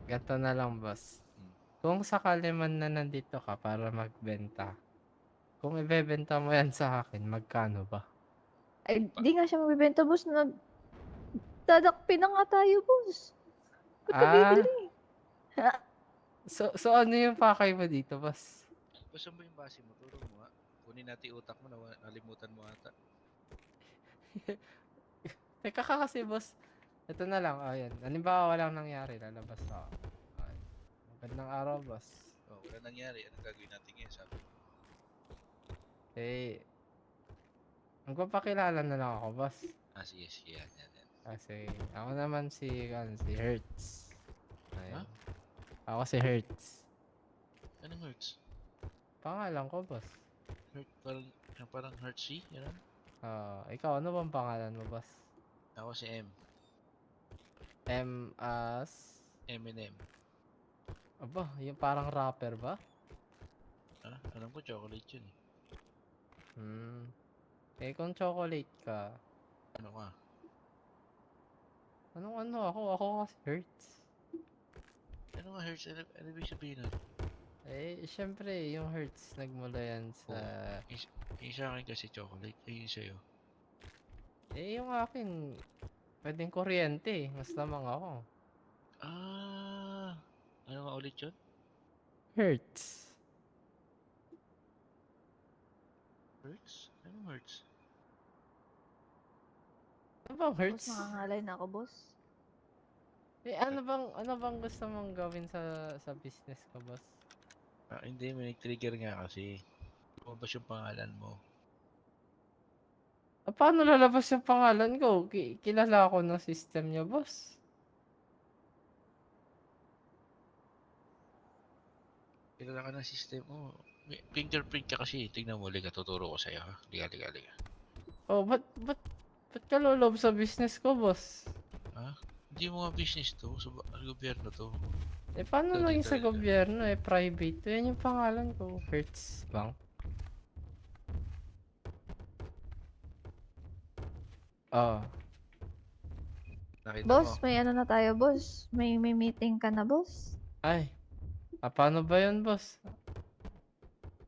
ganito na lang boss. Hmm. Kung sakali man na nandito ka para magbenta, kung ibebenta mo yan sa akin, magkano ba? Ay, Pa di nga siya magbebenta, boss. Dadakpin na nga tayo, boss. Ba't ka Ah, bibili? Ha? so ano yung pakay mo dito boss? Basta mo yung base mo, turo mo nga. Kunin natin yung utak mo, nalimutan mo ata. Teka ka kasi boss, ito na lang, ayan. Halimbawa walang nangyari, lalabas ako. Ayan. Magandang araw boss. Oh, wala nangyari. Anong gagawin natin ngayon, sabi mo? Eh, magpapakilala na lang ako boss. Sige, sige. Yan. Kasi ako naman si Hertz. Ha? Ayan. Ako si Hertz. Anong hurts? Pangalan ko boss. Hurt, parang Hertzy, yan. Ikaw, ano bang pangalan mo boss? Ako si M. M as... M&M. Aba, yung parang rapper ba? Alam ko chocolate yun eh. Kung chocolate ka, Ano ka? anong ano ako? Ako kasi Hertz. Ano nga Hertz? Ano ibig sabihin nun? Syempre, yung Hertz nagmula yan sa... Yung sa akin kasi chocolate. Yung sa'yo. Yung akin, pwedeng kuryente. Mas lamang ako. Ano nga ulit yun? Hertz. Hertz? Anong Hertz? Ano bang Boss, Hertz? nangangalay na ako, boss. Ano bang gusto mong gawin sa business ko, boss? Hindi, may nag-trigger nga kasi. Lumabas yung pangalan mo. Paano lalabas yung pangalan ko? Kilala ako ng system niya, boss. Kilala ka ng system mo. May fingerprint ka kasi. Tingnan mo, liga, tuturo ko sa'yo ha. Liga. Oh, ba't ka lolob sa business ko, boss? Hindi mo nga business to. Sa gobyerno to. Paano Dito, naging dito, sa dito. gobyerno? Private. Yan yung pangalan ko. Hertz Bank. Oh. Nakita Boss, mo. may ano na tayo, boss. May meeting ka na, boss. Ay. Paano ba yun, boss?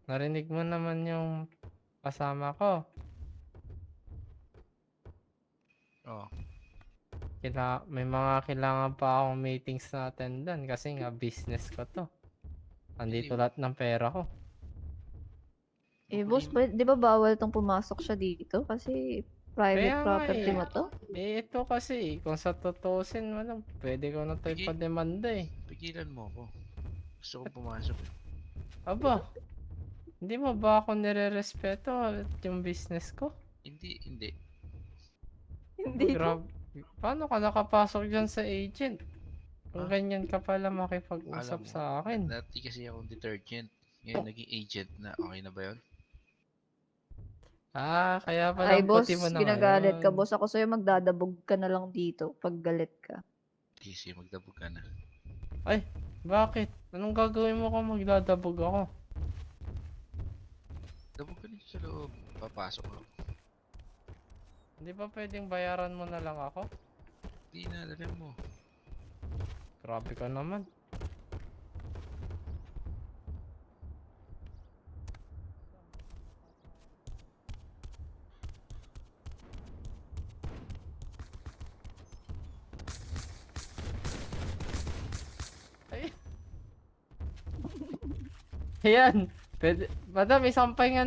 Narinig mo naman yung kasama ko. Oh. May mga kailangan pa akong meetings na attendan kasi nga business ko to. Andito Hindi. lahat ng pera ko. Boss, di ba bawal tong pumasok siya dito? Kasi private Kaya nga property mo to? ito kasi, kung sa tutuusin mo lang, pwede ko na to ipademanda eh. Pigilan mo ako. Gusto kong pumasok eh. Aba, hindi mo ba ako nire-respeto at yung business ko? Hindi. Aba, Hindi to. grabe. Paano ka nakapasok dyan sa agent? Kung Ah? ganyan ka pala makipag-usap Alam mo, sa akin. dati kasi akong detergent. Ngayon naging agent na. Okay na ba yun? Kaya Ay, palang boss, puti mo na ginagalit ka, ngayon. boss. Ako sa'yo magdadabog ka na lang dito pag galit ka. Sige, magdabog ka na. Ay, bakit? Anong gagawin mo kung magdadabog ako? Dabog ka dito sa loob. Papasok ako. Hindi ba pwedeng bayaran mo na lang ako? Hindi na, alam mo. Grabe ka naman. Ay. Ayan. Pwede, madam, isampay nga